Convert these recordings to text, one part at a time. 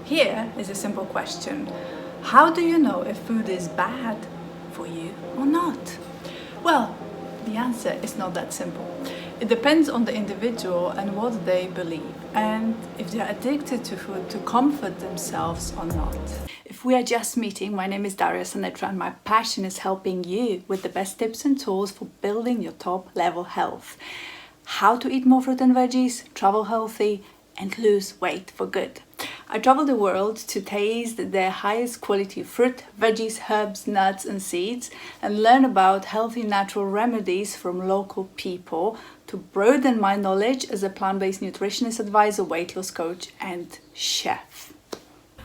Here is a simple question. How do you know if food is bad for you or not? Well, the answer is not that simple. It depends on the individual and what they believe, and if they're addicted to food to comfort themselves or not. If we are just meeting, my name is Daria Sanitra and my passion is helping you with the best tips and tools for building your top level health. How to eat more fruit and veggies, travel healthy, and lose weight for good. I travel the world to taste the highest quality fruit, veggies, herbs, nuts and seeds and learn about healthy natural remedies from local people to broaden my knowledge as a plant-based nutritionist, advisor, weight loss coach and chef.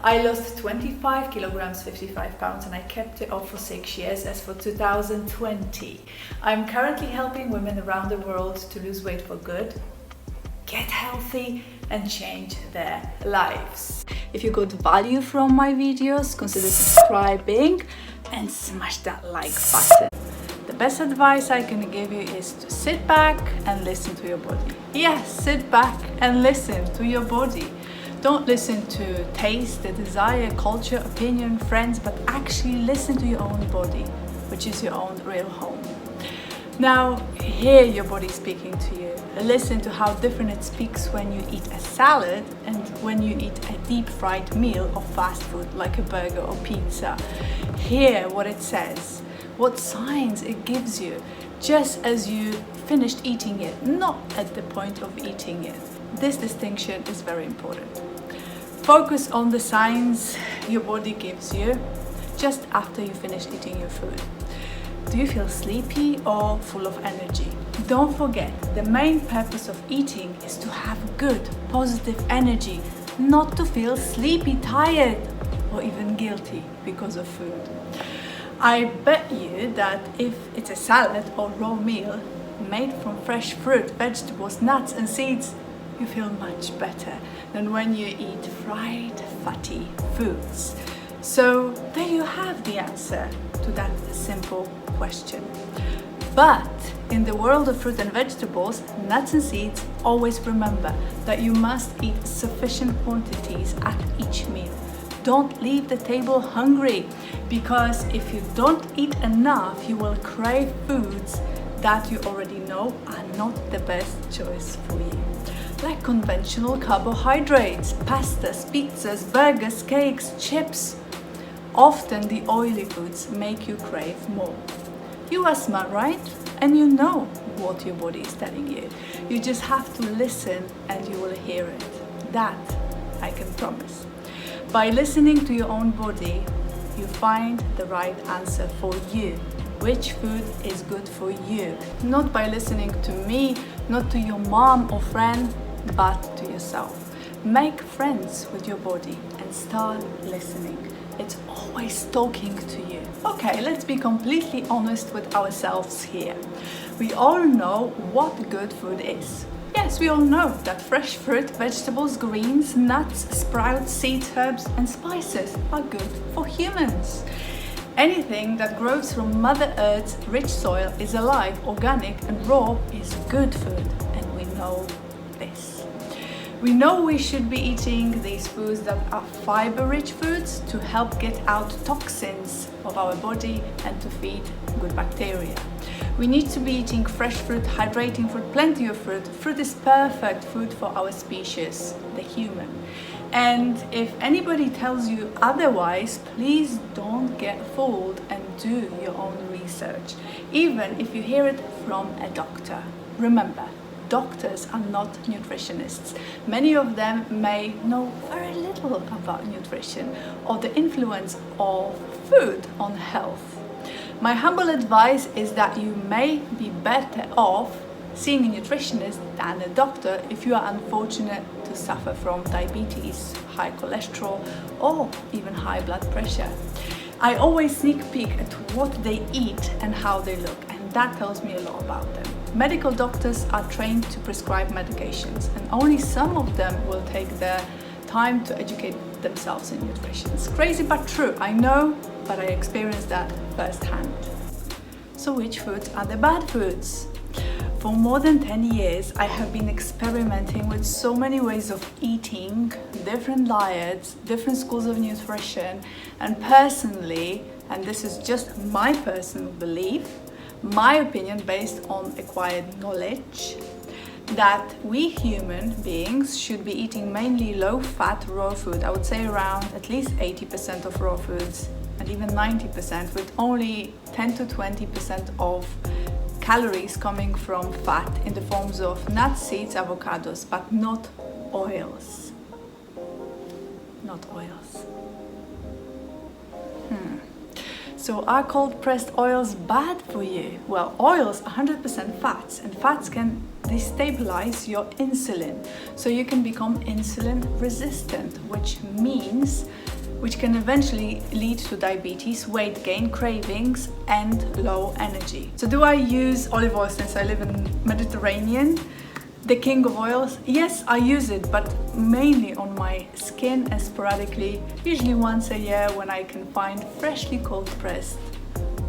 I lost 25 kilograms, 55 pounds and I kept it off for 6 years as for 2020. I'm currently helping women around the world to lose weight for good, get healthy and change their lives. If you got value from my videos, consider subscribing and smash that like button. The best advice I can give you is to sit back and listen to your body. Yes, sit back and listen to your body. Don't listen to taste, the desire, culture, opinion, friends, but actually listen to your own body, which is your own real home. Now, hear your body speaking to you. Listen to how different it speaks when you eat a salad and when you eat a deep fried meal of fast food like a burger or pizza. Hear what it says, what signs it gives you, just as you finished eating it, not at the point of eating it. This distinction is very important. Focus on the signs your body gives you just after you finish eating your food. Do you feel sleepy or full of energy? Don't forget, the main purpose of eating is to have good, positive energy, not to feel sleepy, tired, or even guilty because of food. I bet you that if it's a salad or raw meal made from fresh fruit, vegetables, nuts and seeds, you feel much better than when you eat fried, fatty foods. So there you have the answer to that simple question. But in the world of fruit and vegetables, nuts and seeds, always remember that you must eat sufficient quantities at each meal. Don't leave the table hungry, because if you don't eat enough, you will crave foods that you already know are not the best choice for you. Like conventional carbohydrates, pastas, pizzas, burgers, cakes, chips. Often the oily foods make you crave more. You are smart, right? And you know what your body is telling you. You just have to listen and you will hear it. That I can promise. By listening to your own body, you find the right answer for you. Which food is good for you? Not by listening to me, not to your mom or friend, but to yourself. Make friends with your body and start listening. It's always talking to you. Okay, let's be completely honest with ourselves here. We all know what good food is. Yes, we all know that fresh fruit, vegetables, greens, nuts, sprouts, seeds, herbs and spices are good for humans. Anything that grows from Mother Earth's rich soil is alive, organic and raw is good food, and we know this. We know we should be eating these foods that are fiber-rich foods to help get out toxins of our body and to feed good bacteria. We need to be eating fresh fruit, hydrating fruit, plenty of fruit. Fruit is perfect food for our species, the human. And if anybody tells you otherwise, please don't get fooled and do your own research, even if you hear it from a doctor. Remember, doctors are not nutritionists. Many of them may know very little about nutrition or the influence of food on health. My humble advice is that you may be better off seeing a nutritionist than a doctor if you are unfortunate to suffer from diabetes, high cholesterol, or even high blood pressure. I always sneak peek at what they eat and how they look, and that tells me a lot about them. Medical doctors are trained to prescribe medications, and only some of them will take their time to educate themselves in nutrition. It's crazy but true, I know, but I experienced that firsthand. So which foods are the bad foods? For more than 10 years, I have been experimenting with so many ways of eating, different diets, different schools of nutrition, and personally, and this is just my personal belief, my opinion based on acquired knowledge, that we human beings should be eating mainly low-fat raw food. I would say around at least 80% of raw foods and even 90%, with only 10 to 20% of calories coming from fat in the forms of nuts, seeds, avocados, but not oils. Not oils. So are cold pressed oils bad for you? Well, oils are 100% fats, and fats can destabilize your insulin. So you can become insulin resistant, which can eventually lead to diabetes, weight gain, cravings, and low energy. So do I use olive oil since I live in Mediterranean? The king of oils? Yes, I use it, but mainly on my skin and sporadically, usually once a year when I can find freshly cold pressed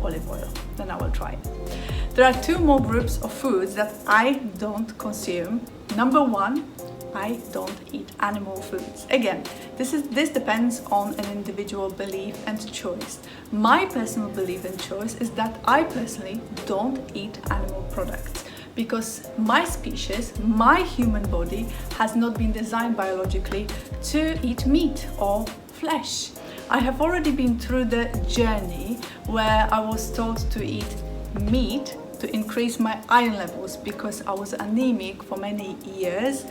olive oil. Then I will try it. There are two more groups of foods that I don't consume. Number one, I don't eat animal foods. Again, this depends on an individual belief and choice. My personal belief and choice is that I personally don't eat animal products because my species, my human body, has not been designed biologically to eat meat or flesh. I have already been through the journey where I was told to eat meat to increase my iron levels because I was anemic for many years.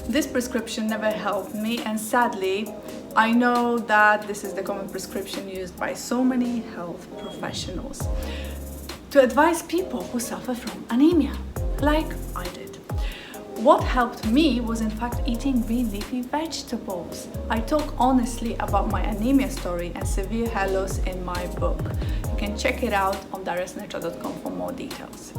This prescription never helped me, and sadly, I know that this is the common prescription used by so many health professionals to advise people who suffer from anemia, like I did. What helped me was in fact eating green leafy vegetables. I talk honestly about my anemia story and severe hair loss in my book. You can check it out on dariusnurture.com for more details.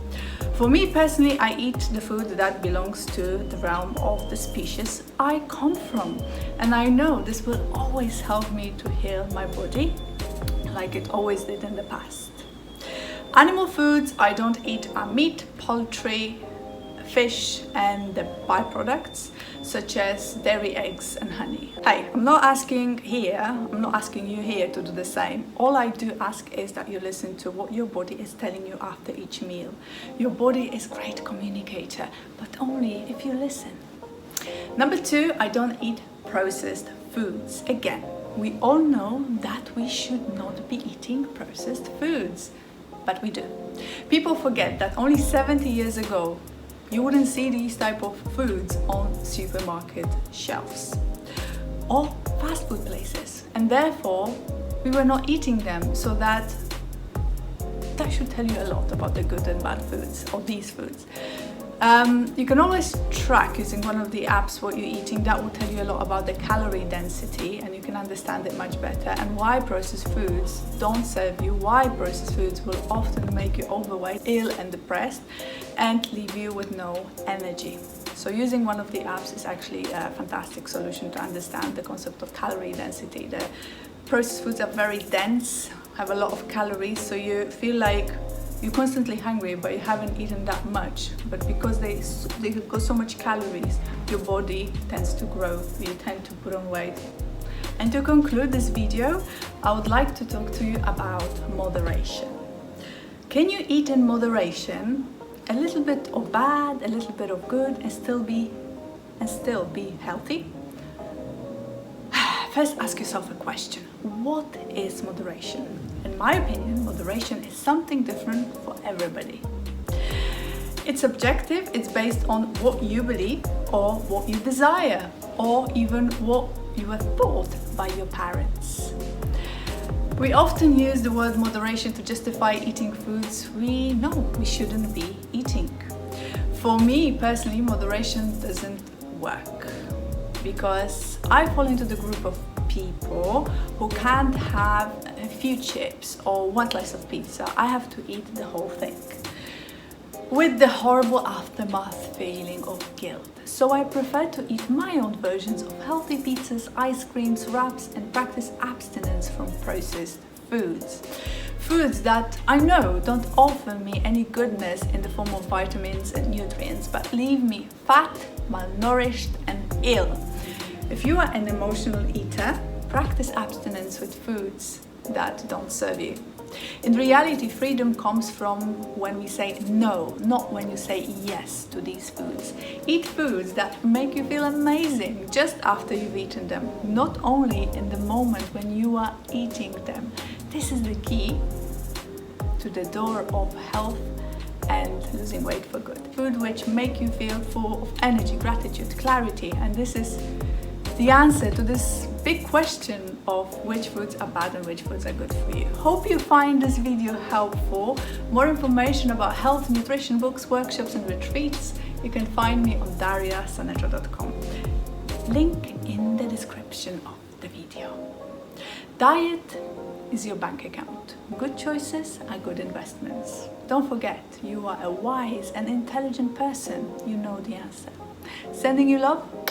For me personally, I eat the food that belongs to the realm of the species I come from. And I know this will always help me to heal my body like it always did in the past. Animal foods I don't eat are meat, poultry, fish, and the byproducts such as dairy, eggs, and honey. Hey, I'm not asking you here to do the same. All I do ask is that you listen to what your body is telling you after each meal. Your body is a great communicator, but only if you listen. Number two, I don't eat processed foods. Again, we all know that we should not be eating processed foods, but we do. People forget that only 70 years ago, you wouldn't see these type of foods on supermarket shelves or fast food places, and therefore we were not eating them. So that should tell you a lot about the good and bad foods or these foods. You can always track using one of the apps what you're eating. That will tell you a lot about the calorie density, and you can understand it much better, and why processed foods don't serve you, why processed foods will often make you overweight, ill and depressed, and leave you with no energy. So using one of the apps is actually a fantastic solution to understand the concept of calorie density. The processed foods are very dense, have a lot of calories, so you feel like you're constantly hungry, but you haven't eaten that much. But because they've got so much calories, your body tends to grow, you tend to put on weight. And to conclude this video, I would like to talk to you about moderation. Can you eat in moderation, a little bit of bad, a little bit of good, and still be healthy? First, ask yourself a question. What is moderation? In my opinion, moderation is something different for everybody. It's subjective, it's based on what you believe or what you desire, or even what you were taught by your parents. We often use the word moderation to justify eating foods we know we shouldn't be eating. For me personally, moderation doesn't work because I fall into the group of people who can't have a few chips or one slice of pizza. I have to eat the whole thing, with the horrible aftermath feeling of guilt. So I prefer to eat my own versions of healthy pizzas, ice creams, wraps, and practice abstinence from processed foods. Foods that I know don't offer me any goodness in the form of vitamins and nutrients, but leave me fat, malnourished and ill. If you are an emotional eater, practice abstinence with foods that don't serve you. In reality, freedom comes from when we say no, not when you say yes to these foods. Eat foods that make you feel amazing just after you've eaten them, not only in the moment when you are eating them. This is the key to the door of health and losing weight for good. Food which make you feel full of energy, gratitude, clarity, and this is the answer to this big question of which foods are bad and which foods are good for you. Hope you find this video helpful. More information about health, nutrition, books, workshops and retreats, you can find me on dariasanetra.com. Link in the description of the video. Diet is your bank account. Good choices are good investments. Don't forget, you are a wise and intelligent person. You know the answer. Sending you love.